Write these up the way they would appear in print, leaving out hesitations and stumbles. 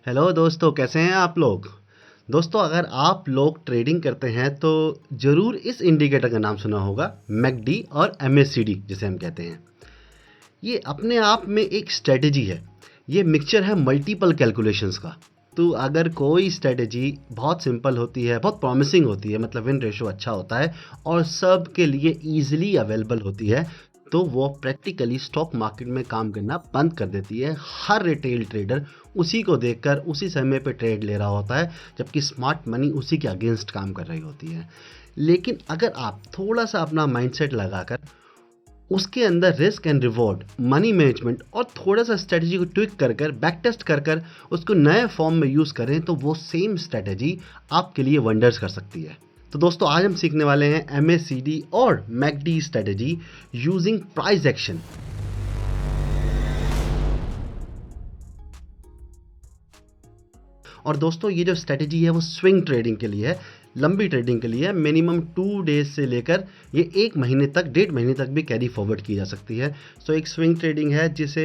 Hello दोस्तों, कैसे हैं आप लोग? दोस्तों, अगर आप लोग ट्रेडिंग करते हैं तो ज़रूर इस इंडिकेटर का नाम सुना होगा, मैकडी और एमएसीडी जिसे हम कहते हैं। ये अपने आप में एक स्ट्रेटजी है। ये मिक्सचर है मल्टीपल कैलकुलेशंस का। तो अगर कोई स्ट्रेटजी बहुत सिंपल होती है, बहुत प्रॉमिसिंग होती है, मतलब विन रेशो अच्छा होता है और सब के लिए ईजिली अवेलेबल होती है, तो वो प्रैक्टिकली स्टॉक मार्केट में काम करना बंद कर देती है। हर रिटेल ट्रेडर उसी को देखकर उसी समय पे ट्रेड ले रहा होता है, जबकि स्मार्ट मनी उसी के अगेंस्ट काम कर रही होती है। लेकिन अगर आप थोड़ा सा अपना माइंडसेट लगाकर उसके अंदर risk and reward, money management और थोड़ा सा स्ट्रेटजी को ट्विक कर कर बैक टेस्ट कर कर उसको नए फॉर्म में यूज़ करें, तो वो सेम स्ट्रेटजी आपके लिए वंडर्स कर सकती है। तो दोस्तों, आज हम सीखने वाले हैं एमएसीडी और McD strategy using price action. और दोस्तों, ये जो स्ट्रेटजी है वो स्विंग ट्रेडिंग के लिए है, लंबी ट्रेडिंग के लिए है। मिनिमम 2 डेज से लेकर ये 1 महीने तक, 1.5 महीने तक भी कैरी फॉरवर्ड की जा सकती है। सो एक स्विंग ट्रेडिंग है जिसे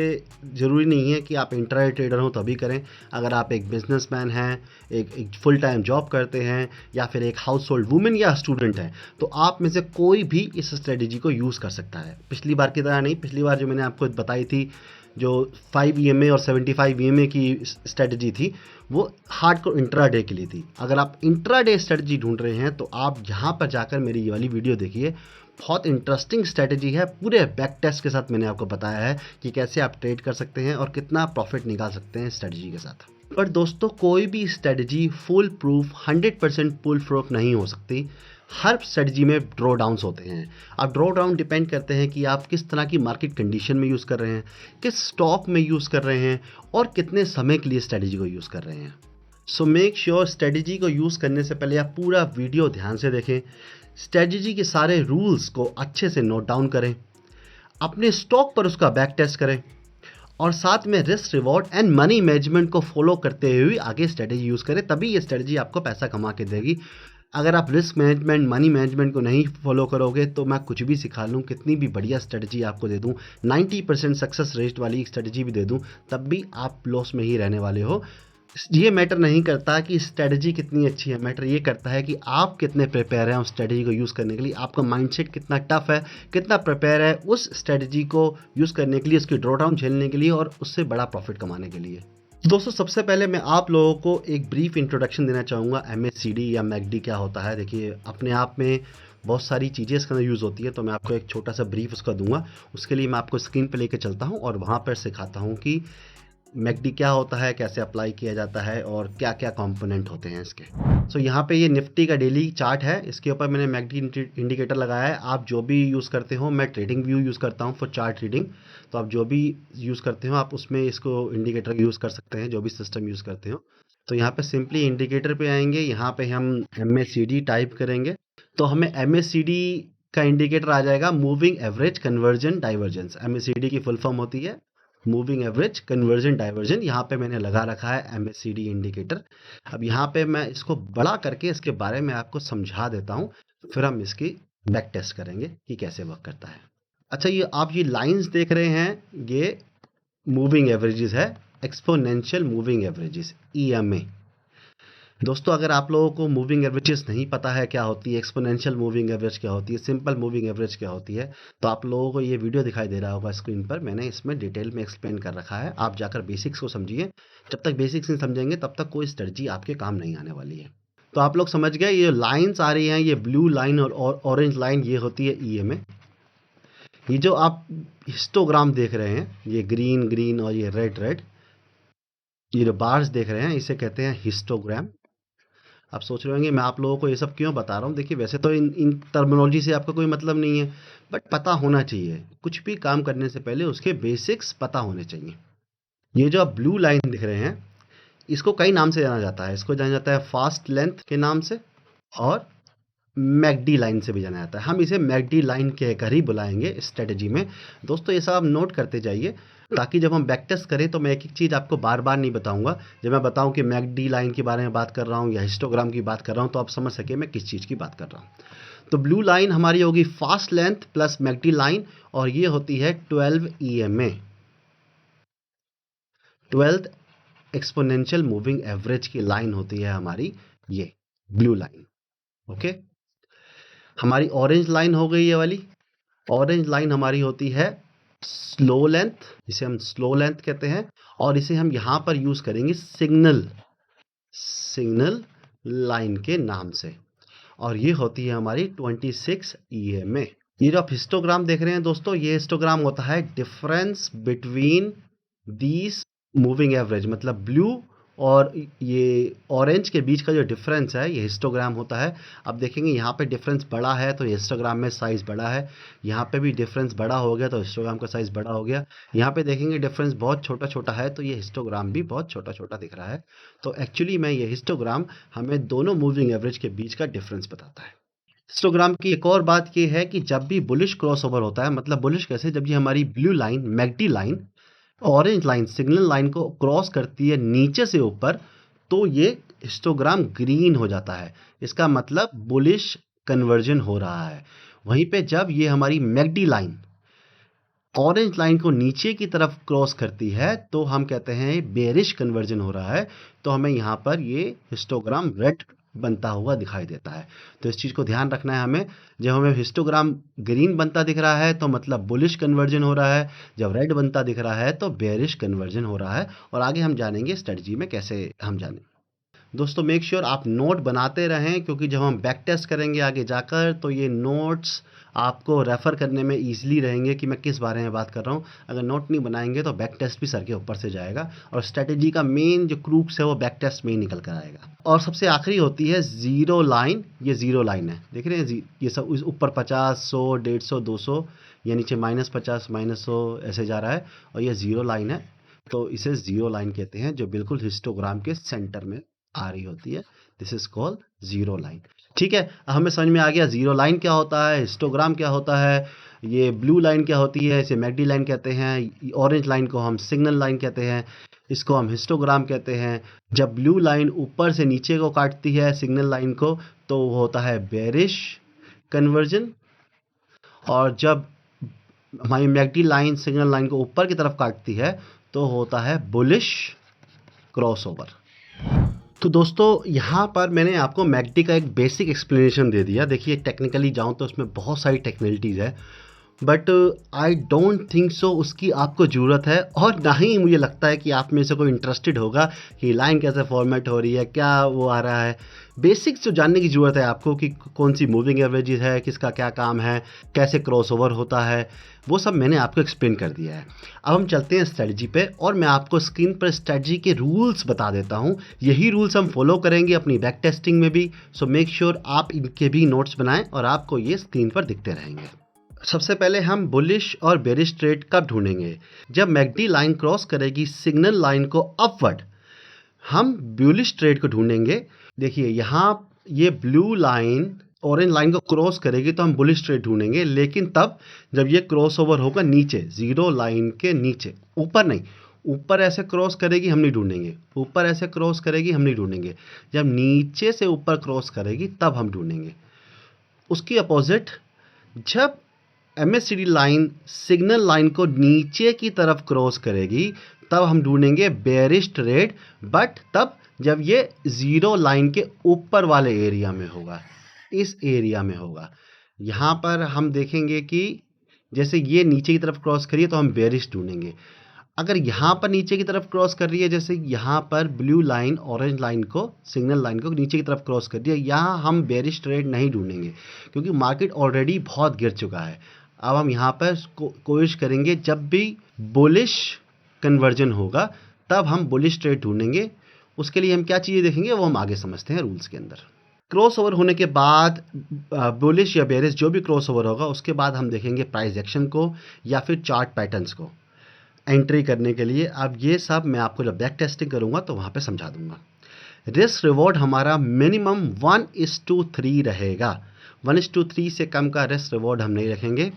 ज़रूरी नहीं है कि आप इंट्राडे ट्रेडर हो तभी करें। अगर आप एक बिजनेसमैन हैं, एक फुल टाइम जॉब करते हैं, या फिर एक हाउस होल्ड वुमेन या स्टूडेंट हैं, तो आप में से कोई भी इस स्ट्रेटजी को यूज़ कर सकता है। पिछली बार की तरह नहीं, पिछली बार जो मैंने आपको बताई थी, जो 5 ईएमए और 75 ईएमए की स्ट्रेटजी थी, वो हार्डकोर इंट्राडे के लिए थी। अगर आप इंट्राडे स्ट्रेटजी ढूंढ रहे हैं तो आप यहाँ पर जाकर मेरी ये वाली वीडियो देखिए। बहुत इंटरेस्टिंग स्ट्रेटजी है, पूरे बैक टेस्ट के साथ मैंने आपको बताया है कि कैसे आप ट्रेड कर सकते हैं और कितना प्रॉफिट निकाल सकते हैं स्ट्रेटजी के साथ। पर दोस्तों, कोई भी strategy full proof 100% full proof नहीं हो सकती। हर स्ट्रेटजी में ड्रॉ डाउन्स होते हैं। अब ड्रॉ डाउन डिपेंड करते हैं कि आप किस तरह की मार्केट कंडीशन में यूज़ कर रहे हैं, किस स्टॉक में यूज़ कर रहे हैं और कितने समय के लिए स्ट्रेटजी को यूज़ कर रहे हैं। सो मेक श्योर स्ट्रेटजी को यूज़ करने से पहले आप पूरा वीडियो ध्यान से देखें, स्ट्रेटजी के सारे रूल्स को अच्छे से नोट डाउन करें, अपने स्टॉक पर उसका बैक टेस्ट करें और साथ में risk reward and money management को फॉलो करते हुए आगे स्ट्रेटजी यूज़ करें, तभी ये स्ट्रेटजी आपको पैसा कमा के देगी। अगर आप रिस्क मैनेजमेंट, मनी मैनेजमेंट को नहीं फॉलो करोगे तो मैं कुछ भी सिखा लूँ, कितनी भी बढ़िया स्ट्रेटजी आपको दे दूँ, 90% सक्सेस रेट वाली स्ट्रेटजी भी दे दूँ, तब भी आप लॉस में ही रहने वाले हो। ये मैटर नहीं करता कि स्ट्रेटजी कितनी अच्छी है, मैटर ये करता है कि आप कितने प्रिपेयर हैं उस स्ट्रेटजी को यूज़ करने के लिए, आपका माइंडसेट कितना टफ है, कितना प्रिपेयर है उस स्ट्रेटजी को यूज़ करने के लिए, उसकी ड्रॉडाउन झेलने के लिए और उससे बड़ा प्रॉफिट कमाने के लिए। दोस्तों, सबसे पहले मैं आप लोगों को एक ब्रीफ इंट्रोडक्शन देना चाहूँगा एमएसीडी या मैकडी क्या होता है। देखिए, अपने आप में बहुत सारी चीज़ें इसके अंदर यूज़ होती है, तो मैं आपको एक छोटा सा ब्रीफ उसका दूंगा। उसके लिए मैं आपको स्क्रीन पे लेके चलता हूँ और वहाँ पर सिखाता हूँ कि मैकडी क्या होता है, कैसे अप्लाई किया जाता है और क्या क्या कंपोनेंट होते हैं इसके। सो यहाँ पे ये निफ्टी का डेली चार्ट है, इसके ऊपर मैंने मैकडी इंडिकेटर लगाया है। आप जो भी यूज़ करते हो, मैं ट्रेडिंग व्यू यूज़ करता हूँ फॉर चार्ट रीडिंग, तो आप जो भी यूज़ करते हो आप उसमें इसको इंडिकेटर यूज़ कर सकते हैं, जो भी सिस्टम यूज़ करते हो। तो यहाँ पे सिंपली इंडिकेटर पे आएंगे, यहाँ पे हम एमएसीडी टाइप करेंगे तो हमें एमएसीडी का इंडिकेटर आ जाएगा, moving average conversion divergence. MACD की फुल फॉर्म होती है मूविंग एवरेज कन्वर्जन डाइवर्जन। यहाँ पे मैंने लगा रखा है एमएसीडी इंडिकेटर। अब यहाँ पे मैं इसको बड़ा करके इसके बारे में आपको समझा देता हूँ, फिर हम इसकी बैक टेस्ट करेंगे कि कैसे वर्क करता है। अच्छा, ये आप ये लाइंस देख रहे हैं, ये मूविंग एवरेजेस है, एक्सपोनेंशियल मूविंग एवरेजेस, ईएमए। दोस्तों, अगर आप लोगों को मूविंग एवरेजेस नहीं पता है क्या होती है, एक्सपोनेंशियल मूविंग एवरेज क्या होती है, सिंपल मूविंग एवरेज क्या होती है, तो आप लोगों को ये वीडियो दिखाई दे रहा होगा स्क्रीन पर, मैंने इसमें डिटेल में एक्सप्लेन कर रखा है। आप जाकर बेसिक्स को समझिए। जब तक बेसिक्स नहीं समझेंगे तब तक कोई स्ट्रेटजी आपके काम नहीं आने वाली है। तो आप लोग समझ गए, ये लाइन्स आ रही हैं, ये ब्लू लाइन और ऑरेंज लाइन, ये होती है ईएमए। ये जो आप हिस्टोग्राम देख रहे हैं, ये ग्रीन ग्रीन और ये रेड रेड, ये जो बार्स देख रहे हैं, इसे कहते हैं हिस्टोग्राम। आप सोच रहे होंगे मैं आप लोगों को ये सब क्यों बता रहा हूँ। देखिए, वैसे तो इन टर्मिनोलॉजी से आपका कोई मतलब नहीं है, बट पता होना चाहिए। कुछ भी काम करने से पहले उसके बेसिक्स पता होने चाहिए। ये जो आप ब्लू लाइन दिख रहे हैं, इसको कई नाम से जाना जाता है। इसको जाना जाता है फास्ट लेंथ के नाम से और मैकडी लाइन से भी जाना जाता है। हम इसे मैकडी लाइन कहकर ही बुलाएंगे स्ट्रेटजी में। दोस्तों, ये सब आप नोट करते जाइए, ताकि जब हम बैक टेस्ट करें तो मैं एक एक चीज़ आपको बार बार नहीं बताऊंगा। जब मैं बताऊं कि मैकडी लाइन के बारे में बात कर रहा हूं या हिस्टोग्राम की बात कर रहा हूं, तो आप समझ सके मैं किस चीज़ की बात कर रहा हूं। तो ब्लू लाइन हमारी होगी fast length plus McD line, और ये होती है 12 EMA, 12th exponential moving average की लाइन होती है हमारी ये ब्लू लाइन। ओके, हमारी ऑरेंज लाइन हो गई ये वाली। ऑरेंज लाइन हमारी होती है स्लो लेंथ, इसे हम स्लो लेंथ कहते हैं, और इसे हम यहाँ पर यूज करेंगे सिग्नल लाइन के नाम से, और ये होती है हमारी 26 EMA। ये जो आप हिस्टोग्राम देख रहे हैं दोस्तों, ये हिस्टोग्राम होता है difference between these moving average, मतलब ब्लू और ये ऑरेंज के बीच का जो डिफरेंस है ये हिस्टोग्राम होता है। अब देखेंगे यहाँ पे डिफरेंस बड़ा है तो हिस्टोग्राम में साइज बड़ा है, यहाँ पे भी डिफरेंस बड़ा हो गया तो हिस्टोग्राम का साइज बड़ा हो गया, यहाँ पे देखेंगे डिफरेंस बहुत छोटा छोटा है तो ये हिस्टोग्राम भी बहुत छोटा छोटा दिख रहा है। तो एक्चुअली में ये हिस्टोग्राम हमें दोनों मूविंग एवरेज के बीच का डिफरेंस बताता है। हिस्टोग्राम की एक और बात ये है कि जब भी बुलिश क्रॉसओवर होता है, मतलब बुलिश कैसे, जब ये हमारी blue line McD line orange line signal line को क्रॉस करती है नीचे से ऊपर, तो ये हिस्टोग्राम ग्रीन हो जाता है, इसका मतलब बुलिश कन्वर्जन हो रहा है। वहीं पे जब ये हमारी मैकडी लाइन ऑरेंज लाइन को नीचे की तरफ क्रॉस करती है तो हम कहते हैं बेरिश कन्वर्जन हो रहा है, तो हमें यहाँ पर ये हिस्टोग्राम रेड बनता हुआ दिखाई देता है। तो इस चीज़ को ध्यान रखना है हमें, जब हमें हिस्टोग्राम ग्रीन बनता दिख रहा है तो मतलब बुलिश कन्वर्जन हो रहा है, जब रेड बनता दिख रहा है तो बेरिश कन्वर्जन हो रहा है। और आगे हम जानेंगे स्ट्रेटजी में कैसे हम जानें। दोस्तों मेक श्योर आप नोट बनाते रहें, क्योंकि जब हम बैक टेस्ट करेंगे आगे जाकर तो ये नोट्स आपको रेफ़र करने में ईजिली रहेंगे कि मैं किस बारे में बात कर रहा हूँ। अगर नोट नहीं बनाएंगे तो बैक टेस्ट भी सर के ऊपर से जाएगा और स्ट्रेटेजी का मेन जो क्रूक्स है वो बैक टेस्ट में ही निकल कर आएगा। और सबसे आखिरी होती है ज़ीरो लाइन। ये ज़ीरो लाइन है, देख रहे हैं ये सब ऊपर 50, 100, 150, 200, या नीचे -50, -100 ऐसे जा रहा है, और ये ज़ीरो लाइन है, तो इसे ज़ीरो लाइन कहते हैं जो बिल्कुल हिस्टोग्राम के सेंटर में आ रही होती है। This is called zero line. ठीक है, हमें समझ में आ गया ज़ीरो लाइन क्या होता है, हिस्टोग्राम क्या होता है, ये ब्लू लाइन क्या होती है, इसे मैकडी लाइन कहते हैं, ऑरेंज लाइन को हम सिग्नल लाइन कहते हैं, इसको हम हिस्टोग्राम कहते हैं। जब ब्लू लाइन ऊपर से नीचे को काटती है सिग्नल लाइन को तो वो होता है बेरिश कन्वर्जन, और जब हमारी मैकडी लाइन सिग्नल लाइन को ऊपर की तरफ काटती है तो होता है बुलिश क्रॉसओवर। तो दोस्तों यहाँ पर मैंने आपको मैकडी का एक बेसिक एक्सप्लेनेशन दे दिया। देखिए टेक्निकली जाऊँ तो उसमें बहुत सारी टेक्निकलिटीज़ है, but I don't think so उसकी आपको ज़रूरत है, और ना ही मुझे लगता है कि आप में से कोई इंटरेस्टेड होगा कि लाइन कैसे फॉर्मेट हो रही है, क्या वो आ रहा है। बेसिक्स जो जानने की ज़रूरत है आपको कि कौन सी मूविंग एवरेजेस है, किसका क्या काम है, कैसे क्रॉसओवर होता है, वो सब मैंने आपको एक्सप्लेन कर दिया है। अब हम चलते हैं स्ट्रेटजी पे, और मैं आपको स्क्रीन पर स्ट्रेटजी के रूल्स बता देता हूँ। यही रूल्स हम फॉलो करेंगे अपनी बैक टेस्टिंग में भी, सो मेक श्योर आप इनके भी नोट्स बनाएं और आपको ये स्क्रीन पर दिखते रहेंगे। सबसे पहले हम बुलिश और बेरिश ट्रेड कब ढूंढेंगे, जब मैकडी लाइन क्रॉस करेगी सिग्नल लाइन को अपवर्ड, हम बुलिश ट्रेड को ढूंढेंगे। देखिए यहाँ ये ब्लू लाइन ऑरेंज लाइन को क्रॉस करेगी तो हम बुलिश ट्रेड ढूंढेंगे, लेकिन तब जब ये क्रॉस ओवर होगा नीचे ज़ीरो लाइन के नीचे, ऊपर नहीं। ऊपर ऐसे क्रॉस करेगी हम नहीं ढूंढेंगे, ऊपर ऐसे क्रॉस करेगी हम नहीं ढूंढेंगे, जब नीचे से ऊपर क्रॉस करेगी तब हम ढूंढेंगे। उसकी अपोजिट, जब MACD लाइन सिग्नल लाइन को नीचे की तरफ क्रॉस करेगी तब हम ढूंढेंगे बेरिश ट्रेड, बट तब जब ये ज़ीरो लाइन के ऊपर वाले एरिया में होगा, इस एरिया में होगा। यहाँ पर हम देखेंगे कि जैसे ये नीचे की तरफ क्रॉस करिए तो हम बेरिश ढूंढेंगे। अगर यहाँ पर नीचे की तरफ क्रॉस कर रही है, जैसे यहाँ पर ब्लू लाइन ऑरेंज लाइन को सिग्नल लाइन को नीचे की तरफ क्रॉस कर रही है, यहाँ हम बेरिश ट्रेड नहीं ढूंढेंगे क्योंकि मार्केट ऑलरेडी बहुत गिर चुका है। अब हम यहाँ पर कोशिश करेंगे जब भी बुलिश कन्वर्जन होगा तब हम बुलिश ट्रेड ढूंढेंगे। उसके लिए हम क्या चीज़ें देखेंगे वो हम आगे समझते हैं रूल्स के अंदर। क्रॉस ओवर होने के बाद बुलिश या बेरिश जो भी क्रॉस ओवर होगा उसके बाद हम देखेंगे प्राइस एक्शन को या फिर चार्ट पैटर्न्स को एंट्री करने के लिए। अब ये सब मैं आपको जब बैक टेस्टिंग करूँगा तो वहाँ पे समझा दूंगा। रिस्क रिवॉर्ड हमारा मिनिमम 1:3 रहेगा, 1:3 से कम का रिस्क रिवॉर्ड हम नहीं रखेंगे।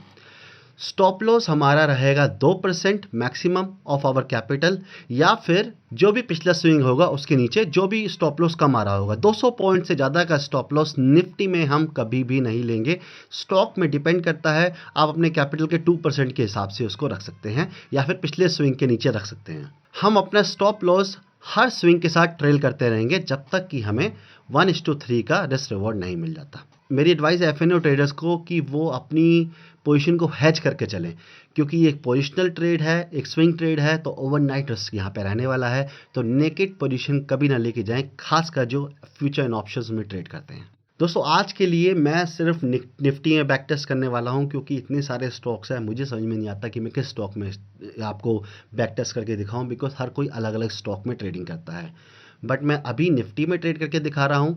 स्टॉप लॉस हमारा रहेगा 2% मैक्सिमम ऑफ आवर कैपिटल, या फिर जो भी पिछला स्विंग होगा उसके नीचे जो भी स्टॉप लॉस कम आ रहा होगा। 200 पॉइंट से ज़्यादा का स्टॉप लॉस निफ्टी में हम कभी भी नहीं लेंगे। स्टॉक में डिपेंड करता है, आप अपने कैपिटल के 2% के हिसाब से उसको रख सकते हैं या फिर पिछले स्विंग के नीचे रख सकते हैं। हम अपना स्टॉप लॉस हर स्विंग के साथ ट्रेल करते रहेंगे जब तक कि हमें 1:3 का रिस्क रिवॉर्ड नहीं मिल जाता। मेरी एडवाइस है एफ ट्रेडर्स को कि वो अपनी पोजीशन को हैज करके चलें, क्योंकि ये एक पोजिशनल ट्रेड है, एक स्विंग ट्रेड है, तो ओवरनाइट रिस्क यहाँ पे रहने वाला है। तो नेकेड पोजीशन कभी ना लेके जाएं, खासकर जो फ्यूचर एंड ऑप्शंस में ट्रेड करते हैं। दोस्तों आज के लिए मैं सिर्फ निफ्टी में बैक टेस्ट करने वाला हूं, क्योंकि इतने सारे स्टॉक्स हैं, मुझे समझ में नहीं आता कि मैं किस स्टॉक में आपको बैक टेस्ट करके दिखाऊं, बिकॉज हर कोई अलग अलग स्टॉक में ट्रेडिंग करता है। बट मैं अभी निफ्टी में ट्रेड करके दिखा रहा हूं,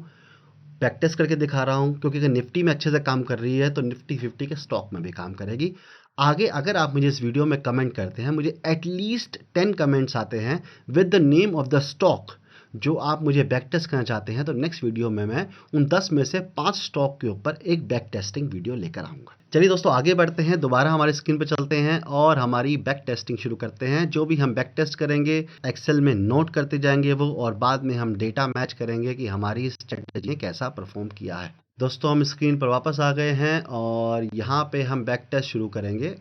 बैक टेस्ट करके दिखा रहा हूं, क्योंकि अगर निफ्टी में अच्छे से काम कर रही है तो निफ्टी 50 के स्टॉक में भी काम करेगी। आगे अगर आप मुझे इस वीडियो में कमेंट करते हैं, मुझे एटलीस्ट 10 कमेंट्स आते हैं with the name of the stock जो आप मुझे बैक टेस्ट करना चाहते हैं, तो नेक्स्ट वीडियो में मैं उन 10 में से 5 स्टॉक के ऊपर एक बैक टेस्टिंग वीडियो लेकर आऊँगा। चलिए दोस्तों आगे बढ़ते हैं, दोबारा हमारे स्क्रीन पर चलते हैं और हमारी बैक टेस्टिंग शुरू करते हैं। जो भी हम बैक टेस्ट करेंगे एक्सेल में नोट करते जाएंगे वो, और बाद में हम डेटा मैच करेंगे कि हमारी स्ट्रेटजी ने कैसा परफॉर्म किया है। दोस्तों हम स्क्रीन पर वापस आ गए हैं और यहाँ पे हम बैक टेस्ट शुरू करेंगे।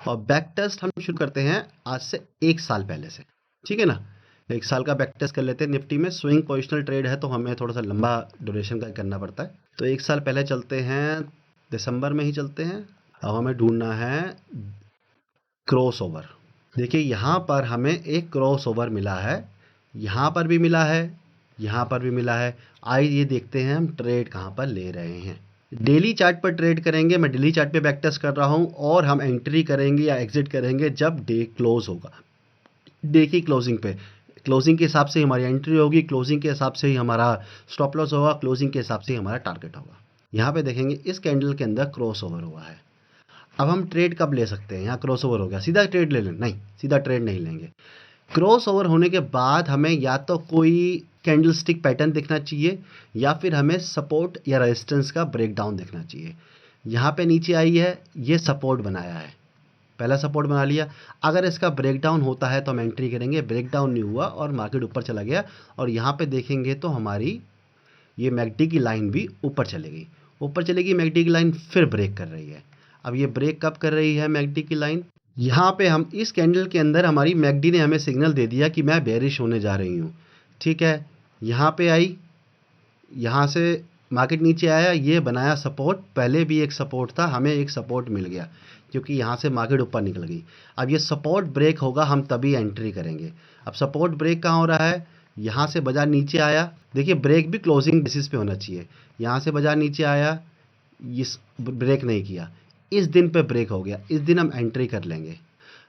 और बैक टेस्ट हम शुरू करते हैं आज से 1 साल पहले से, ठीक है ना। 1 साल का बैक टेस्ट कर लेते हैं। निफ्टी में स्विंग पोजिशनल ट्रेड है तो हमें थोड़ा सा लंबा ड्यूरेशन का करना पड़ता है। तो 1 साल पहले चलते हैं, दिसंबर में ही चलते हैं। अब हमें ढूंढना है क्रॉस ओवर। देखिए यहाँ पर हमें एक क्रॉस ओवर मिला है, यहाँ पर भी मिला है, यहाँ पर भी मिला है। आइए देखते हैं हम ट्रेड कहाँ पर ले रहे हैं। डेली चार्ट पर ट्रेड करेंगे, मैं डेली चार्ट पे बैक टेस्ट कर रहा हूँ, और हम एंट्री करेंगे या एग्जिट करेंगे जब डे क्लोज होगा। डे की क्लोजिंग पे, क्लोजिंग के हिसाब से ही हमारी एंट्री होगी, क्लोजिंग के हिसाब से ही हमारा स्टॉप लॉस होगा, क्लोजिंग के हिसाब से ही हमारा टारगेट होगा। यहाँ पे देखेंगे इस कैंडल के अंदर क्रॉस ओवर हुआ है। अब हम ट्रेड कब ले सकते हैं? यहाँ क्रॉस ओवर हो गया, सीधा ट्रेड ले लें? नहीं, सीधा ट्रेड नहीं लेंगे। क्रॉस ओवर होने के बाद हमें या तो कोई कैंडल स्टिक पैटर्न दिखना चाहिए, या फिर हमें सपोर्ट या रेजिस्टेंस का ब्रेकडाउन दिखना चाहिए। यहाँ पे नीचे आई है, ये सपोर्ट बनाया है, पहला सपोर्ट बना लिया। अगर इसका ब्रेकडाउन होता है तो हम एंट्री करेंगे, ब्रेकडाउन नहीं हुआ और मार्केट ऊपर चला गया, और यहाँ पे देखेंगे तो हमारी ये मैकडी की लाइन भी ऊपर चलेगी, ऊपर चलेगी मैकडी की लाइन, फिर ब्रेक कर रही है। अब ये ब्रेक कब कर रही है मैकडी की लाइन? यहाँ पे हम इस कैंडल के अंदर हमारी मैकडी ने हमें सिग्नल दे दिया कि मैं बेरिश होने जा रही हूँ, ठीक है। यहाँ पे आई, यहाँ से मार्केट नीचे आया, ये बनाया सपोर्ट, पहले भी एक सपोर्ट था, हमें एक सपोर्ट मिल गया क्योंकि यहाँ से मार्केट ऊपर निकल गई। अब ये सपोर्ट ब्रेक होगा, हम तभी एंट्री करेंगे। अब सपोर्ट ब्रेक कहाँ हो रहा है? यहाँ से बाजार नीचे आया, देखिए ब्रेक भी क्लोजिंग बेसिस पे होना चाहिए। यहाँ से बाजार नीचे आया, इस ब्रेक नहीं किया, इस दिन पे ब्रेक हो गया, इस दिन हम एंट्री कर लेंगे।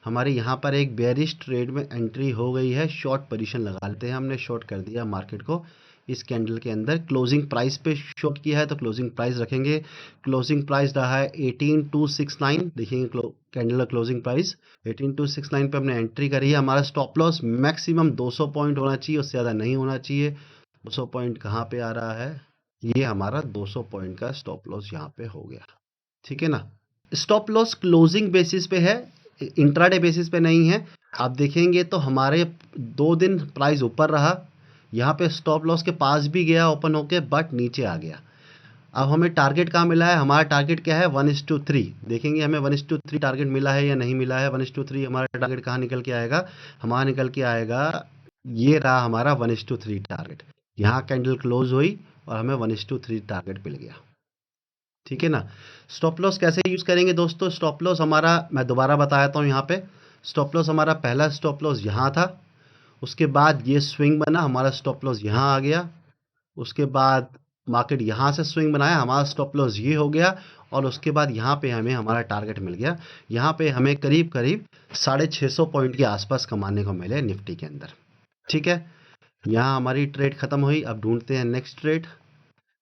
हमारे यहाँ पर एक बेरिश ट्रेड में एंट्री हो गई है, शॉर्ट पोजीशन लगा लेते हैं। हमने शॉर्ट कर दिया मार्केट को इस कैंडल के अंदर, क्लोजिंग प्राइस पे शॉर्ट किया है तो क्लोजिंग प्राइस रखेंगे। क्लोजिंग प्राइस रहा है 18269, देखेंगे कैंडल का क्लोजिंग प्राइस 18269 पे हमने एंट्री करी है। हमारा स्टॉप लॉस मैक्सिमम 200 पॉइंट होना चाहिए, उससे ज़्यादा नहीं होना चाहिए। 200 पॉइंट कहाँ पे आ रहा है? ये हमारा 200 पॉइंट का स्टॉप लॉस यहाँ पे हो गया, ठीक है ना। स्टॉप लॉस क्लोजिंग बेसिस पे है, इंट्राडे बेसिस पे नहीं है। आप देखेंगे तो हमारे 2 दिन प्राइस ऊपर रहा, यहाँ पे स्टॉप लॉस के पास भी गया ओपन होके, बट नीचे आ गया। अब हमें टारगेट कहाँ मिला है? हमारा टारगेट क्या है? 1:3। देखेंगे हमें 1:3 टारगेट मिला है या नहीं मिला है। 1:3 हमारा टारगेट कहाँ निकल के आएगा? हमारा निकल के आएगा, ये रहा हमारा 1:3 टारगेट। यहाँ कैंडल क्लोज हुई और हमें 1:3 टारगेट मिल गया, ठीक है ना। स्टॉप लॉस कैसे यूज़ करेंगे दोस्तों? स्टॉप लॉस हमारा, मैं दोबारा बताता हूँ, यहाँ पे स्टॉप लॉस हमारा पहला स्टॉप लॉस यहाँ था, उसके बाद ये स्विंग बना, हमारा स्टॉप लॉस यहाँ आ गया, उसके बाद मार्केट यहाँ से स्विंग बनाया, हमारा स्टॉप लॉस ये हो गया, और उसके बाद यहाँ पे हमें हमारा टारगेट मिल गया। यहाँ पे हमें करीब करीब 650 पॉइंट के आसपास कमाने को मिले निफ्टी के अंदर, ठीक है। यहाँ हमारी ट्रेड ख़त्म हुई। अब ढूंढते हैं नेक्स्ट ट्रेड,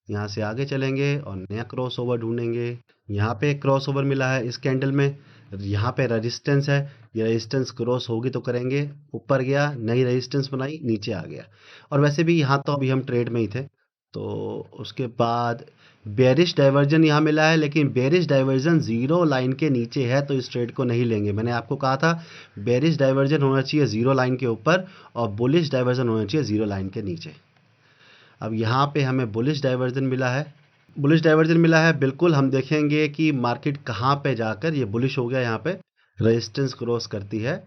यहाँ से आगे चलेंगे और नया क्रॉस ओवर ढूंढेंगे। यहाँ पे क्रॉस ओवर मिला है इस कैंडल में, यहाँ पे रेजिस्टेंस है, ये रेजिस्टेंस क्रॉस होगी तो करेंगे, ऊपर गया, नई रेजिस्टेंस बनाई, नीचे आ गया। और वैसे भी यहाँ तो अभी हम ट्रेड में ही थे। तो उसके बाद बेरिश डाइवर्जन यहाँ मिला है, लेकिन बेरिश डाइवर्जन 0 लाइन के नीचे है तो इस ट्रेड को नहीं लेंगे। मैंने आपको कहा था बेरिश डाइवर्जन होना चाहिए 0 लाइन के ऊपर और बुलिश डाइवर्जन होना चाहिए 0 लाइन के नीचे। अब यहाँ पे हमें बुलिश डाइवर्जन मिला है, बुलिश डाइवर्जन मिला है, बिल्कुल हम देखेंगे कि मार्केट कहाँ पे जाकर ये बुलिश हो गया, यहाँ पे रेजिस्टेंस क्रॉस करती है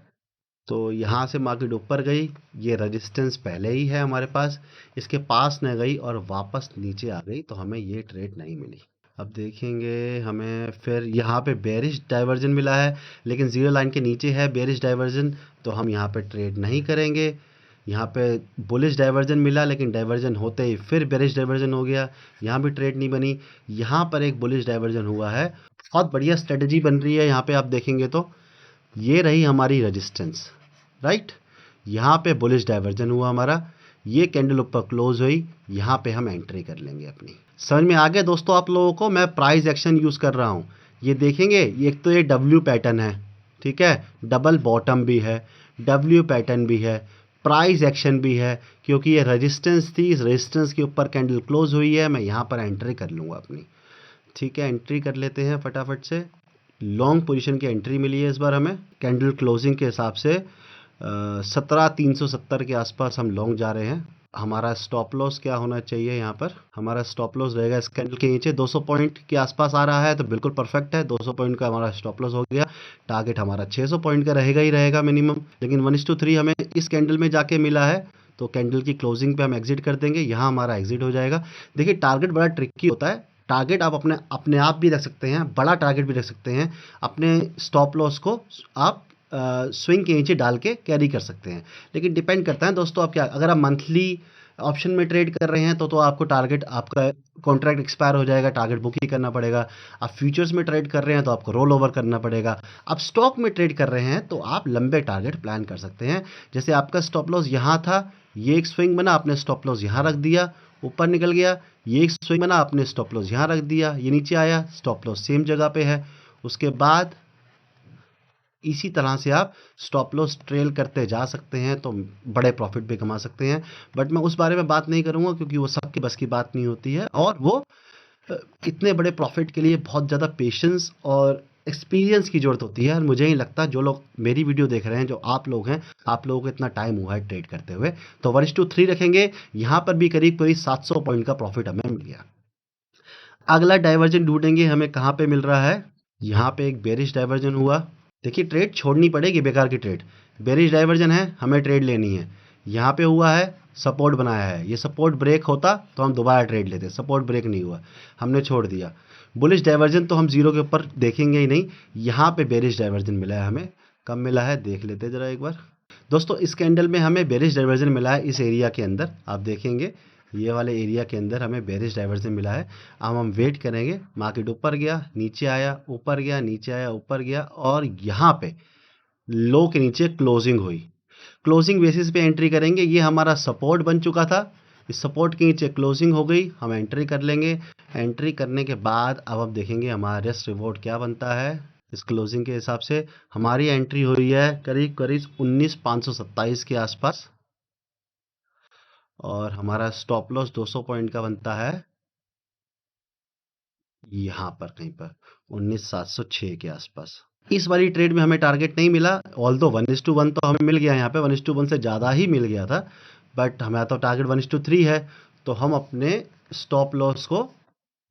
तो यहाँ से मार्केट ऊपर गई, ये रेजिस्टेंस पहले ही है हमारे पास, इसके पास न गई और वापस नीचे आ गई, तो हमें ये ट्रेड नहीं मिली। अब देखेंगे हमें फिर यहाँ पे बेरिश डाइवर्जन मिला है, लेकिन जीरो लाइन के नीचे है बेरिश डाइवर्जन, तो हम यहाँ पे ट्रेड नहीं करेंगे। यहाँ पे बुलिश डाइवर्जन मिला, लेकिन डाइवर्जन होते ही फिर बेरिश डाइवर्जन हो गया, यहाँ भी ट्रेड नहीं बनी। यहाँ पर एक बुलिश डाइवर्जन हुआ है, बहुत बढ़िया स्ट्रेटजी बन रही है। यहाँ पे आप देखेंगे तो ये रही हमारी रेजिस्टेंस, राइट। यहाँ पे बुलिश डाइवर्जन हुआ हमारा, ये कैंडल ऊपर क्लोज हुई, यहाँ पे हम एंट्री कर लेंगे अपनी। समझ में आ गया दोस्तों आप लोगों को? मैं प्राइस एक्शन यूज़ कर रहा हूँ। ये देखेंगे, एक तो ये डब्ल्यू पैटर्न है, ठीक है, डबल बॉटम भी है, डब्ल्यू पैटर्न भी है, प्राइस एक्शन भी है, क्योंकि ये रेजिस्टेंस थी, इस रेजिस्टेंस के ऊपर कैंडल क्लोज हुई है, मैं यहाँ पर एंट्री कर लूँगा अपनी। ठीक है, एंट्री कर लेते हैं फटाफट से। लॉन्ग पोजीशन की एंट्री मिली है इस बार हमें, कैंडल क्लोजिंग के हिसाब से 17,370 के आसपास हम लॉन्ग जा रहे हैं। हमारा स्टॉप लॉस क्या होना चाहिए? यहाँ पर हमारा स्टॉप लॉस रहेगा इस कैंडल के नीचे 200 पॉइंट के आसपास आ रहा है, तो बिल्कुल परफेक्ट है। 200 पॉइंट का हमारा स्टॉप लॉस हो गया। टारगेट हमारा 600 पॉइंट का रहेगा ही रहेगा मिनिमम, लेकिन 1:3 हमें इस कैंडल में जाके मिला है, तो कैंडल की क्लोजिंग पे हम एग्जिट कर देंगे। यहाँ हमारा एग्जिट हो जाएगा। देखिए टारगेट बड़ा ट्रिकी होता है। टारगेट आप अपने अपने आप भी रख सकते हैं, बड़ा टारगेट भी रख सकते हैं। अपने स्टॉप लॉस को आप स्विंग के नीचे डाल के कैरी कर सकते हैं, लेकिन डिपेंड करता है दोस्तों आप क्या, अगर आप मंथली ऑप्शन में ट्रेड कर रहे हैं तो आपको टारगेट, आपका कॉन्ट्रैक्ट एक्सपायर हो जाएगा, टारगेट बुक ही करना पड़ेगा। आप फ्यूचर्स में ट्रेड कर रहे हैं तो आपको रोल ओवर करना पड़ेगा। आप स्टॉक में ट्रेड कर रहे हैं तो आप लंबे टारगेट प्लान कर सकते हैं। जैसे आपका स्टॉप लॉस यहाँ था, ये एक स्विंग बना, आपने स्टॉप लॉस यहाँ रख दिया, ऊपर निकल गया, ये एक स्विंग बना, आपने स्टॉप लॉस यहाँ रख दिया, ये नीचे आया, स्टॉप लॉस सेम जगह पे है। उसके बाद इसी तरह से आप स्टॉप लॉस ट्रेल करते जा सकते हैं, तो बड़े प्रॉफिट भी कमा सकते हैं। बट मैं उस बारे में बात नहीं करूंगा, क्योंकि वो सबके बस की बात नहीं होती है, और वो इतने बड़े प्रॉफिट के लिए बहुत ज़्यादा पेशेंस और एक्सपीरियंस की ज़रूरत होती है। और मुझे नहीं लगता जो लोग मेरी वीडियो देख रहे हैं, जो आप लोग हैं, आप लोगों को इतना टाइम हुआ है ट्रेड करते हुए। तो 1:3 रखेंगे, यहाँ पर भी करीब करीब 700 पॉइंट का प्रॉफिट हमें मिल गया। अगला डाइवर्जन ढूंढेंगे, हमें कहाँ पे मिल रहा है? यहाँ पे एक बेरिश डाइवर्जन हुआ। देखिए ट्रेड छोड़नी पड़ेगी, बेकार की ट्रेड। बेरिश डाइवर्जन है, हमें ट्रेड लेनी है। यहाँ पे हुआ है, सपोर्ट बनाया है, ये सपोर्ट ब्रेक होता तो हम दोबारा ट्रेड लेते। सपोर्ट ब्रेक नहीं हुआ, हमने छोड़ दिया। बुलिश डाइवर्जन तो हम जीरो के ऊपर देखेंगे ही नहीं। यहाँ पे बेरिश डाइवर्जन मिला है हमें, कब मिला है देख लेते जरा एक बार। दोस्तों इस कैंडल में हमें बेरिश डाइवर्जन मिला है, इस एरिया के अंदर आप देखेंगे, ये वाले एरिया के अंदर हमें बेरिश डाइवर्जन मिला है। अब हम वेट करेंगे, मार्केट ऊपर गया, नीचे आया, ऊपर गया, नीचे आया, ऊपर गया, और यहाँ पे लो के नीचे क्लोजिंग हुई। क्लोजिंग बेसिस पे एंट्री करेंगे। ये हमारा सपोर्ट बन चुका था, इस सपोर्ट के नीचे क्लोजिंग हो गई, हम एंट्री कर लेंगे। एंट्री करने के बाद अब हम देखेंगे हमारा रिस्क रिवॉर्ड क्या बनता है। इस क्लोजिंग के हिसाब से हमारी एंट्री हुई है करीब करीब 19,527 के आसपास, और हमारा स्टॉप लॉस 200 पॉइंट का बनता है यहाँ पर कहीं पर 19,706 के आसपास। इस वाली ट्रेड में हमें टारगेट नहीं मिला, ऑल्दो 1:1 तो हमें मिल गया, यहाँ पे 1:1 से ज़्यादा ही मिल गया था, बट हमारा तो टारगेट 1:3 है, तो हम अपने स्टॉप लॉस को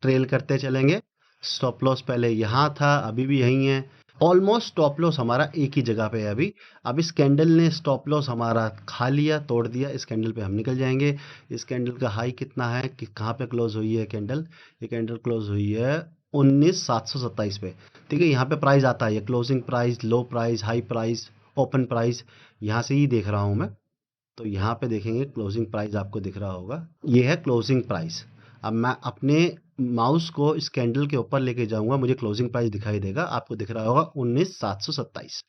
ट्रेल करते चलेंगे। स्टॉप लॉस पहले यहाँ था, अभी भी यहीं है। ऑलमोस्ट स्टॉप लॉस हमारा एक ही जगह पे है अभी। अब इस कैंडल ने स्टॉप लॉस हमारा खा लिया, तोड़ दिया, इस कैंडल पे हम निकल जाएंगे। इस कैंडल का हाई कितना है, कि कहाँ पे क्लोज हुई है कैंडल? ये कैंडल क्लोज हुई है 19,727 पे। ठीक है, यहाँ पे प्राइस आता है, ये क्लोजिंग प्राइस, लो price, high price, open price, यहाँ से ही देख रहा हूँ मैं। तो यहाँ पे देखेंगे क्लोजिंग प्राइस आपको दिख रहा होगा, ये है क्लोजिंग प्राइस। अब मैं अपने माउस को इस कैंडल के ऊपर लेके जाऊंगा, मुझे क्लोजिंग प्राइस दिखाई देगा, आपको दिख रहा होगा 19,727।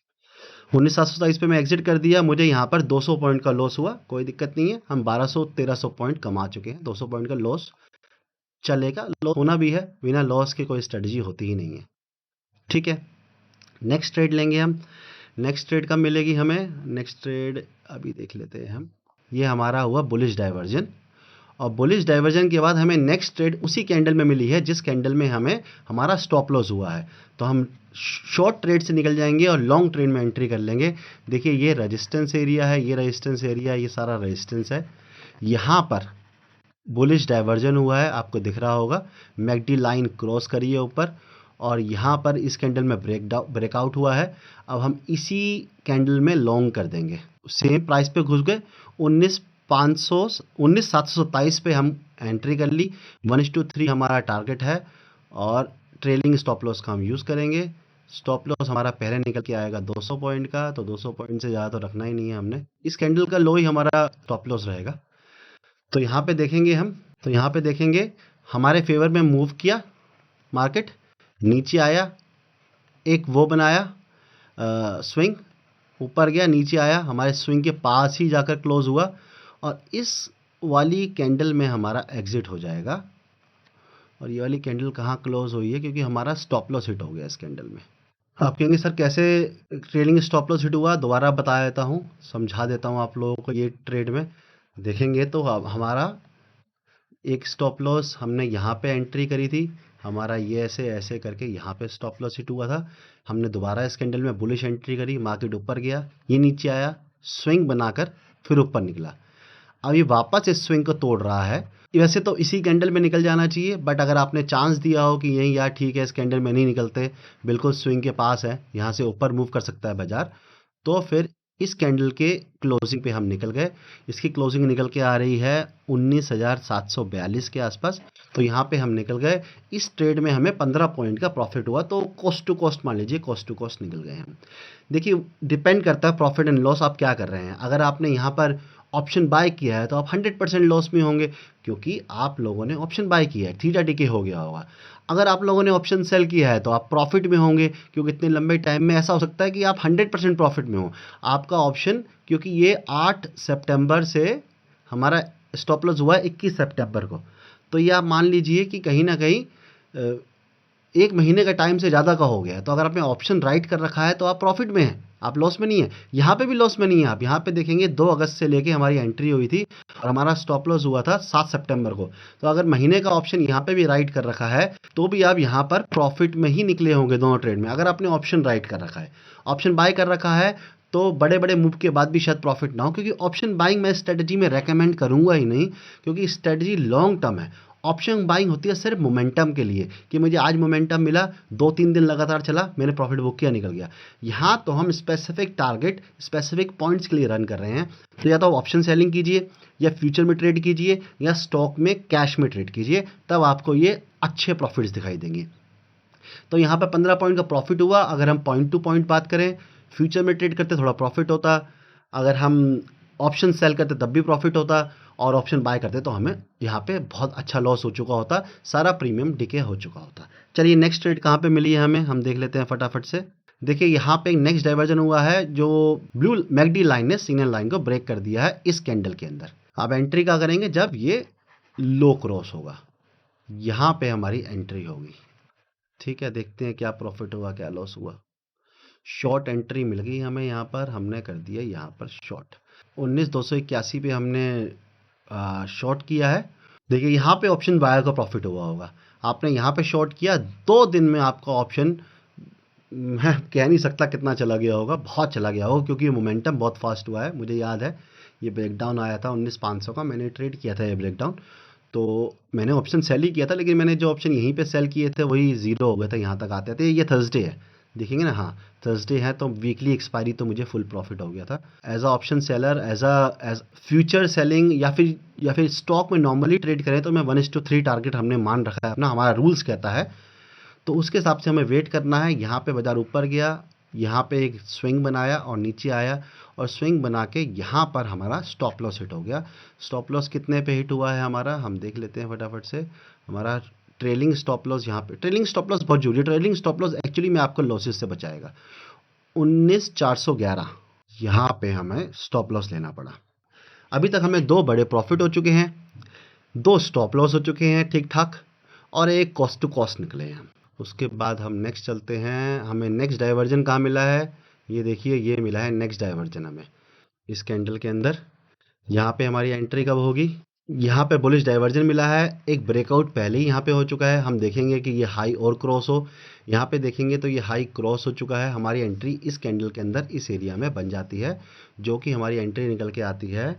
19,727 पे मैं एग्जिट कर दिया, मुझे यहाँ पर 200 पॉइंट का लॉस हुआ, कोई दिक्कत नहीं है, हम 1200-1300 पॉइंट कमा चुके हैं। 200 पॉइंट का लॉस चलेगा, लॉस होना भी है, बिना लॉस के कोई स्ट्रेटजी होती ही नहीं है। ठीक है, नेक्स्ट ट्रेड लेंगे हम। नेक्स्ट ट्रेड कब मिलेगी हमें? नेक्स्ट ट्रेड अभी देख लेते हैं हम। ये हमारा हुआ बुलिश डाइवर्जन, और बुलिश डाइवर्जन के बाद हमें नेक्स्ट ट्रेड उसी कैंडल में मिली है जिस कैंडल में हमें हमारा स्टॉप लॉस हुआ है। तो हम शॉर्ट ट्रेड से निकल जाएंगे और लॉन्ग ट्रेड में एंट्री कर लेंगे। देखिए ये रेजिस्टेंस एरिया है, ये रेजिस्टेंस एरिया, ये सारा रेजिस्टेंस है। यहाँ पर बुलिश डाइवर्जन हुआ है, आपको दिख रहा होगा। मैकडी लाइन क्रॉस करिए ऊपर, और यहाँ पर इस कैंडल में ब्रेकआउट हुआ है। अब हम इसी कैंडल में लॉन्ग कर देंगे, सेम प्राइस पे घुस गए 19,727 पे हम एंट्री कर ली। 1:3 हमारा टारगेट है और ट्रेलिंग स्टॉप लॉस का हम यूज़ करेंगे। स्टॉप लॉस हमारा पहले निकल के आएगा 200 पॉइंट का, तो 200 पॉइंट से ज़्यादा तो रखना ही नहीं है हमने। इस कैंडल का लो ही हमारा स्टॉप लॉस रहेगा। तो यहाँ पे देखेंगे हमारे फेवर में मूव किया मार्केट, नीचे आया, एक वो बनाया स्विंग, ऊपर गया, नीचे आया, हमारे स्विंग के पास ही जाकर क्लोज हुआ और इस वाली कैंडल में हमारा एग्जिट हो जाएगा। और ये वाली कैंडल कहाँ क्लोज हुई है, क्योंकि हमारा स्टॉप लॉस हिट हो गया इस कैंडल में। आप कहेंगे सर कैसे ट्रेलिंग स्टॉप लॉस हिट हुआ, दोबारा बता देता हूँ, समझा देता हूँ आप लोगों को। ये ट्रेड में देखेंगे तो हमारा एक स्टॉप लॉस हमने यहाँ पे एंट्री करी थी, हमारा ये ऐसे ऐसे करके यहाँ पे स्टॉप लॉस हिट हुआ था। हमने दोबारा इस कैंडल में बुलिश एंट्री करी, मार्केट ऊपर गया, ये नीचे आया, स्विंग बनाकर फिर ऊपर निकला। अब ये वापस इस स्विंग को तोड़ रहा है। वैसे तो इसी कैंडल में निकल जाना चाहिए, बट अगर आपने चांस दिया हो कि यहीं यार ठीक है इस कैंडल में नहीं निकलते, बिल्कुल स्विंग के पास है, यहाँ से ऊपर मूव कर सकता है बाजार, तो फिर इस कैंडल के क्लोजिंग पे हम निकल गए। इसकी क्लोजिंग निकल के आ रही है 19,742 के आसपास, तो यहाँ पे हम निकल गए। इस ट्रेड में हमें 15 पॉइंट का प्रॉफिट हुआ, तो कॉस्ट टू कॉस्ट मान लीजिए, कॉस्ट टू कॉस्ट निकल गए हम। देखिए डिपेंड करता है प्रॉफिट एंड लॉस आप क्या कर रहे हैं। अगर आपने यहाँ पर ऑप्शन बाय किया है तो आप 100% लॉस में होंगे, क्योंकि आप लोगों ने ऑप्शन बाय किया है, थीटा डीके हो गया होगा। अगर आप लोगों ने ऑप्शन सेल किया है तो आप प्रॉफिट में होंगे, क्योंकि इतने लंबे टाइम में ऐसा हो सकता है कि आप 100% प्रॉफिट में हो। आपका ऑप्शन, क्योंकि ये 8 सितंबर से हमारा स्टॉप लॉस हुआ है 21 सितंबर को, तो ये आप मान लीजिए कि कहीं ना कहीं 1 महीने का टाइम से ज़्यादा का हो गया है। तो अगर आपने ऑप्शन राइट कर रखा है तो आप प्रॉफिट में हैं, आप लॉस में नहीं है। यहाँ पे भी लॉस में नहीं है। आप यहाँ पे देखेंगे 2 अगस्त से लेके हमारी एंट्री हुई थी और हमारा स्टॉप लॉस हुआ था 7 सितंबर को। तो अगर महीने का ऑप्शन यहाँ पे भी राइट कर रखा है तो भी आप यहाँ पर प्रॉफिट में ही निकले होंगे दोनों ट्रेड में, अगर आपने ऑप्शन राइट कर रखा है। ऑप्शन बाय कर रखा है तो बड़े बड़े मूव के बाद भी शायद प्रॉफिट ना हो, क्योंकि ऑप्शन बाइंग मैं स्ट्रेटजी में रेकमेंड करूंगा ही नहीं, क्योंकि स्ट्रेटजी लॉन्ग टर्म है। ऑप्शन बाइंग होती है सिर्फ मोमेंटम के लिए, कि मुझे आज मोमेंटम मिला, 2-3 दिन लगातार चला, मैंने प्रॉफिट बुक किया, निकल गया। यहाँ तो हम स्पेसिफिक टारगेट, स्पेसिफिक पॉइंट्स के लिए रन कर रहे हैं। तो या तो ऑप्शन सेलिंग कीजिए, या फ्यूचर में ट्रेड कीजिए, या स्टॉक में कैश में ट्रेड कीजिए, तब आपको ये अच्छे प्रॉफिट्स दिखाई देंगे। तो यहाँ पर 15 पॉइंट का प्रॉफिट हुआ। अगर हम पॉइंट टू पॉइंट बात करें, फ्यूचर में ट्रेड करते थोड़ा प्रॉफिट होता, अगर हम ऑप्शन सेल करते तब भी प्रॉफिट होता, और ऑप्शन बाय करते तो हमें यहाँ पे बहुत अच्छा लॉस हो चुका होता, सारा प्रीमियम डिके हो चुका होता। चलिए नेक्स्ट ट्रेड कहाँ पे मिली है हमें, हम देख लेते हैं फटाफट से। देखिए यहाँ पे एक नेक्स्ट डाइवर्जन हुआ है, जो ब्लू मैकडी लाइन ने सिग्नल लाइन को ब्रेक कर दिया है इस कैंडल के अंदर। अब एंट्री क्या करेंगे, जब ये लो क्रॉस होगा, यहाँ पे हमारी एंट्री होगी। ठीक है, देखते हैं क्या प्रॉफिट हुआ क्या लॉस हुआ। शॉर्ट एंट्री मिल गई हमें यहाँ पर, हमने कर दिया यहाँ पर शॉर्ट 19,281 पे हमने शॉर्ट किया है। देखिए यहाँ पे ऑप्शन बायर का प्रॉफिट हुआ होगा, आपने यहाँ पे शॉर्ट किया, 2 दिन में आपका ऑप्शन मैं कह नहीं सकता कितना चला गया होगा, बहुत चला गया होगा, क्योंकि मोमेंटम बहुत फास्ट हुआ है। मुझे याद है ये ब्रेकडाउन आया था 19,500 का, मैंने ट्रेड किया था ये ब्रेकडाउन, तो मैंने ऑप्शन सेल ही किया था, लेकिन मैंने जो ऑप्शन यहीं पे सेल किए थे वही ज़ीरो हो गए थे, यहाँ तक आते थे। ये थर्सडे है, देखेंगे ना, हाँ थर्सडे है, तो वीकली एक्सपायरी तो मुझे फुल प्रॉफिट हो गया था as a option seller. As future selling या फिर स्टॉक में नॉर्मली ट्रेड करें तो मैं 1:3 टारगेट हमने मान रखा है अपना, हमारा रूल्स कहता है, तो उसके हिसाब से हमें वेट करना है। यहाँ पे बाजार ऊपर गया, यहाँ पे एक स्विंग बनाया और नीचे आया, और स्विंग बना के यहाँ पर हमारा स्टॉप लॉस हिट हो गया। स्टॉप लॉस कितने पे हिट हुआ है हमारा, हम देख लेते हैं फटाफट से। हमारा ट्रेलिंग स्टॉप लॉस, यहाँ पे ट्रेलिंग स्टॉप लॉस बहुत जरूरी है। ट्रेलिंग स्टॉप लॉस एक्चुअली में आपको लॉसेस से बचाएगा। 19,411 यहाँ पे हमें स्टॉप लॉस लेना पड़ा। अभी तक हमें 2 बड़े प्रॉफिट हो चुके हैं, 2 स्टॉप लॉस हो चुके हैं ठीक ठाक, और एक कॉस्ट टू कॉस्ट निकले हैं। उसके बाद हम नेक्स्ट चलते हैं। हमें नेक्स्ट डाइवर्जन कहाँ मिला है, ये देखिए, ये मिला है नेक्स्ट डाइवर्जन हमें इस कैंडल के अंदर। यहाँ पे हमारी एंट्री कब होगी, यहाँ पे बुलिश डाइवर्जन मिला है, एक ब्रेकआउट पहले ही यहाँ पे हो चुका है। हम देखेंगे कि ये हाई और क्रॉस हो, यहाँ पे देखेंगे तो ये हाई क्रॉस हो चुका है। हमारी एंट्री इस कैंडल के अंदर इस एरिया में बन जाती है, जो कि हमारी एंट्री निकल के आती है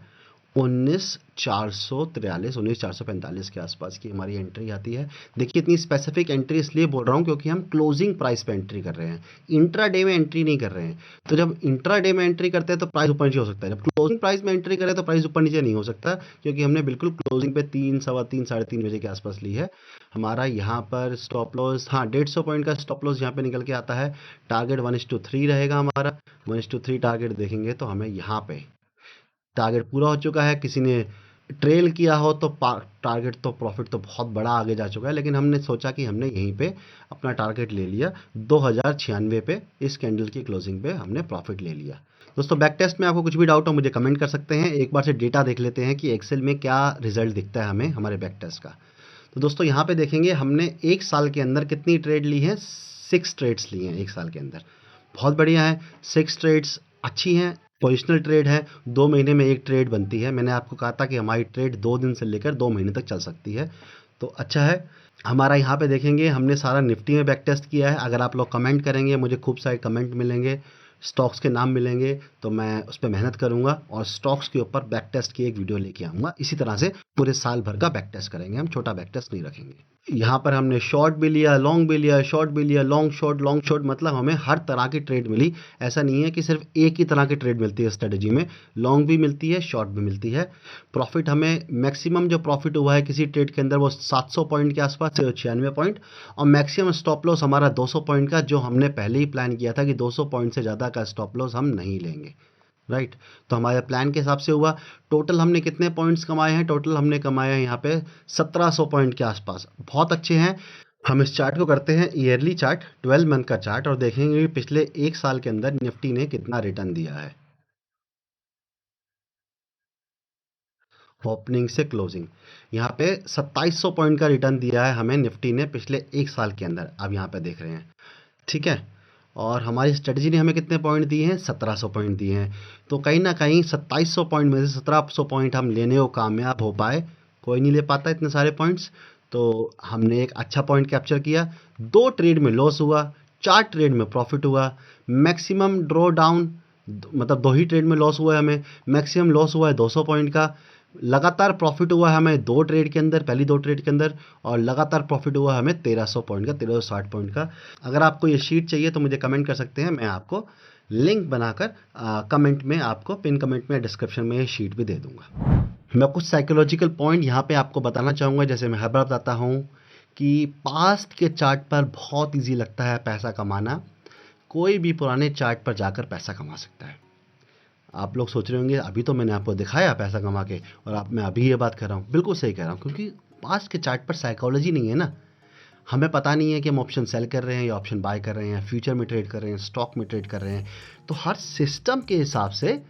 19,443 19,445 के आसपास की हमारी एंट्री आती है। देखिए इतनी स्पेसिफिक एंट्री इसलिए बोल रहा हूँ क्योंकि हम क्लोजिंग प्राइस पे एंट्री कर रहे हैं, इंट्रा डे में एंट्री नहीं कर रहे हैं। तो जब इंट्रा डे में एंट्री करते हैं तो प्राइस ऊपर नीचे हो सकता है, जब क्लोजिंग प्राइस में एंट्री करें तो प्राइस ऊपर नीचे नहीं हो सकता, क्योंकि हमने बिल्कुल क्लोजिंग पे 3, सवा 3, साढ़े 3 बजे के आसपास ली है। हमारा यहाँ पर स्टॉप लॉस, हाँ 150 पॉइंट का स्टॉप लॉस यहाँ पे निकल के आता है। टारगेट 1:3 रहेगा हमारा। 1:3 टारगेट देखेंगे तो हमें यहाँ पे टारगेट पूरा हो चुका है। किसी ने ट्रेल किया हो तो टारगेट तो प्रॉफिट तो बहुत बड़ा आगे जा चुका है, लेकिन हमने सोचा कि हमने यहीं पे अपना टारगेट ले लिया 2096 पे, इस कैंडल की क्लोजिंग पे हमने प्रॉफिट ले लिया। दोस्तों बैक टेस्ट में आपको कुछ भी डाउट हो मुझे कमेंट कर सकते हैं। एक बार से डेटा देख लेते हैं कि एक्सेल में क्या रिजल्ट दिखता है हमें हमारे बैक टेस्ट का। तो दोस्तों यहाँ पे देखेंगे हमने एक साल के अंदर कितनी ट्रेड ली है, 6 ट्रेड्स ली हैं एक साल के अंदर। बहुत बढ़िया है, 6 ट्रेड्स अच्छी हैं। पोजिशनल ट्रेड है, 2 महीने में एक ट्रेड बनती है। मैंने आपको कहा था कि हमारी ट्रेड 2 दिन से लेकर 2 महीने तक चल सकती है, तो अच्छा है। हमारा यहाँ पे देखेंगे हमने सारा निफ्टी में बैक टेस्ट किया है। अगर आप लोग कमेंट करेंगे मुझे खूब सारे कमेंट मिलेंगे, स्टॉक्स के नाम मिलेंगे, तो मैं उस पर मेहनत करूँगा और स्टॉक्स के ऊपर बैक टेस्ट की एक वीडियो लेके आऊँगा। इसी तरह से पूरे साल भर का बैक टेस्ट करेंगे, हम छोटा बैक टेस्ट नहीं रखेंगे। यहाँ पर हमने शॉर्ट भी लिया, लॉन्ग भी लिया, शॉर्ट भी लिया, लॉन्ग शॉर्ट, मतलब हमें हर तरह की ट्रेड मिली। ऐसा नहीं है कि सिर्फ एक ही तरह की ट्रेड मिलती है स्ट्रेटजी में, लॉन्ग भी मिलती है, शॉर्ट भी मिलती है। प्रॉफिट हमें मैक्सिमम जो प्रॉफिट हुआ है किसी ट्रेड के अंदर वो 700 पॉइंट के आसपास, 96 पॉइंट, और मैक्सिमम स्टॉप लॉस हमारा 200 पॉइंट का, जो हमने पहले ही प्लान किया था कि 200 पॉइंट से ज़्यादा का स्टॉप लॉस हम नहीं लेंगे, राइट। तो हमारे प्लान के हिसाब से हुआ। टोटल हमने कितने पॉइंट्स कमाए हैं, टोटल हमने कमाए हैं यहाँ पे 1700 पॉइंट के आसपास, बहुत अच्छे हैं। हम इस चार्ट को करते हैं ईयरली चार्ट, 12 मंथ का चार्ट, और देखेंगे कि पिछले एक साल के अंदर निफ्टी ने कितना रिटर्न दिया है ओपनिंग से क्लोजिंग। यहाँ पे 2700 पॉइंट का रिटर्न दिया है हमें निफ्टी ने पिछले एक साल के अंदर, आप यहाँ पे देख रहे हैं, ठीक है। और हमारी स्ट्रेटजी ने हमें कितने पॉइंट दिए हैं, 1700 पॉइंट दिए हैं। तो कहीं ना कहीं 2700 पॉइंट में से 1700 पॉइंट हम लेने को कामयाब हो पाए। कोई नहीं ले पाता इतने सारे पॉइंट्स, तो हमने एक अच्छा पॉइंट कैप्चर किया। 2 ट्रेड में लॉस हुआ, 4 ट्रेड में प्रॉफिट हुआ। मैक्सिमम ड्रॉ डाउन, मतलब 2 ही ट्रेड में लॉस हुआ है हमें, मैक्सिमम लॉस हुआ है 200 पॉइंट का। लगातार प्रॉफिट हुआ है हमें 2 ट्रेड के अंदर, पहली 2 ट्रेड के अंदर, और लगातार प्रॉफिट हुआ है हमें 1300 पॉइंट का, 1360 पॉइंट का। अगर आपको ये शीट चाहिए तो मुझे कमेंट कर सकते हैं, मैं आपको लिंक बनाकर कमेंट में, आपको पिन कमेंट में, डिस्क्रिप्शन में ये शीट भी दे दूंगा। मैं कुछ साइकोलॉजिकल पॉइंट यहाँ पे आपको बताना चाहूँगा। जैसे मैं हर बार बताता हूँ कि पास्ट के चार्ट पर बहुत ईजी लगता है पैसा कमाना, कोई भी पुराने चार्ट पर जाकर पैसा कमा सकता है। आप लोग सोच रहे होंगे अभी तो मैंने आपको दिखाया पैसा कमा के, और आप, मैं अभी ये बात कर रहा हूँ, बिल्कुल सही कह रहा हूँ, क्योंकि पास्ट के चार्ट पर साइकोलॉजी नहीं है ना। हमें पता नहीं है कि हम ऑप्शन सेल कर रहे हैं या ऑप्शन बाय कर रहे हैं, फ्यूचर में ट्रेड कर रहे हैं, स्टॉक में ट्रेड कर रहे हैं। तो हर सिस्टम के हिसाब से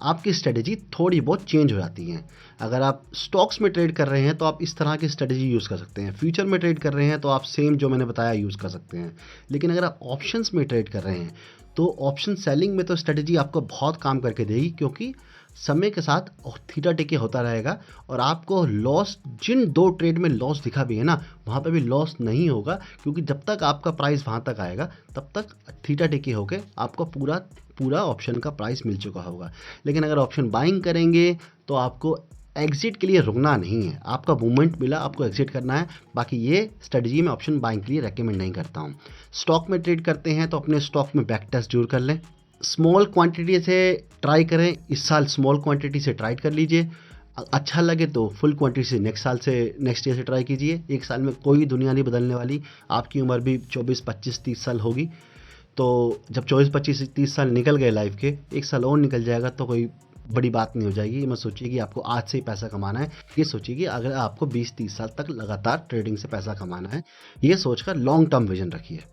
आपकी स्ट्रेटजी थोड़ी बहुत चेंज हो जाती है। अगर आप स्टॉक्स में ट्रेड कर रहे हैं तो आप इस तरह की स्ट्रेटजी यूज़ कर सकते हैं, फ्यूचर में ट्रेड कर रहे हैं तो आप सेम जो मैंने बताया यूज़ कर सकते हैं। लेकिन अगर आप ऑप्शंस में ट्रेड कर रहे हैं तो ऑप्शन सेलिंग में तो स्ट्रेटजी आपको बहुत काम करके देगी, क्योंकि समय के साथ थीटा टिके होता रहेगा, और आपको लॉस, जिन 2 ट्रेड में लॉस दिखा भी है ना, वहाँ पे भी लॉस नहीं होगा, क्योंकि जब तक आपका प्राइस वहाँ तक आएगा तब तक थीटा टिके होके आपको पूरा ऑप्शन का प्राइस मिल चुका होगा। लेकिन अगर ऑप्शन बाइंग करेंगे तो आपको एग्जिट के लिए रुकना नहीं है, आपका मूवमेंट मिला, आपको एग्जिट करना है। बाकी ये स्ट्रेटजी मैं ऑप्शन बाइंग के लिए रेकमेंड नहीं करता हूँ। स्टॉक में ट्रेड करते हैं तो अपने स्टॉक में बैक टेस्ट जरूर कर लें, स्मॉल क्वांटिटी से ट्राई करें। इस साल स्मॉल क्वांटिटी से ट्राई कर लीजिए, अच्छा लगे तो फुल क्वांटिटी से नेक्स्ट ईयर से ट्राई कीजिए। एक साल में कोई दुनिया नहीं बदलने वाली, आपकी उम्र भी 24, 25, 30 साल होगी। तो जब 24, 25, 30 साल निकल गए लाइफ के, एक साल और निकल जाएगा तो कोई बड़ी बात नहीं हो जाएगी। ये मत सोचिए कि आपको आज से ही पैसा कमाना है, ये सोचिए कि अगर आपको 20-30 साल तक लगातार ट्रेडिंग से पैसा कमाना है, ये सोचकर लॉन्ग टर्म विजन रखिए।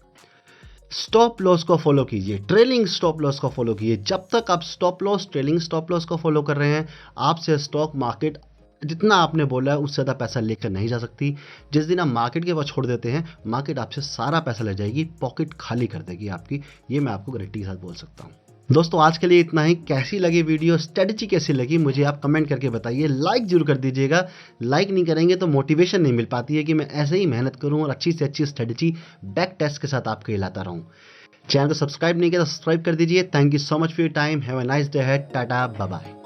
स्टॉप लॉस को फॉलो कीजिए, ट्रेलिंग स्टॉप लॉस को फॉलो कीजिए। जब तक आप stop loss, trailing stop loss को फॉलो कर रहे हैं, आपसे स्टॉक मार्केट जितना आपने बोला है उससे ज़्यादा पैसा लेकर नहीं जा सकती। जिस दिन आप मार्केट के पास छोड़ देते हैं, मार्केट आपसे सारा पैसा ले जाएगी, पॉकेट खाली कर देगी आपकी। ये मैं आपको गारंटी के साथ बोल सकता हूँ। दोस्तों आज के लिए इतना ही। कैसी लगी वीडियो, स्ट्रेटजी कैसी लगी, मुझे आप कमेंट करके बताइए। लाइक जरूर कर दीजिएगा, लाइक नहीं करेंगे तो मोटिवेशन नहीं मिल पाती है कि मैं ऐसे ही मेहनत करूं और अच्छी से अच्छी स्ट्रेटजी बैक टेस्ट के साथ आपको लाता रहूं। चैनल को सब्सक्राइब नहीं किया तो सब्सक्राइब कर दीजिए। Thank you so much for your time. Have a nice day ahead. Tata, bye bye.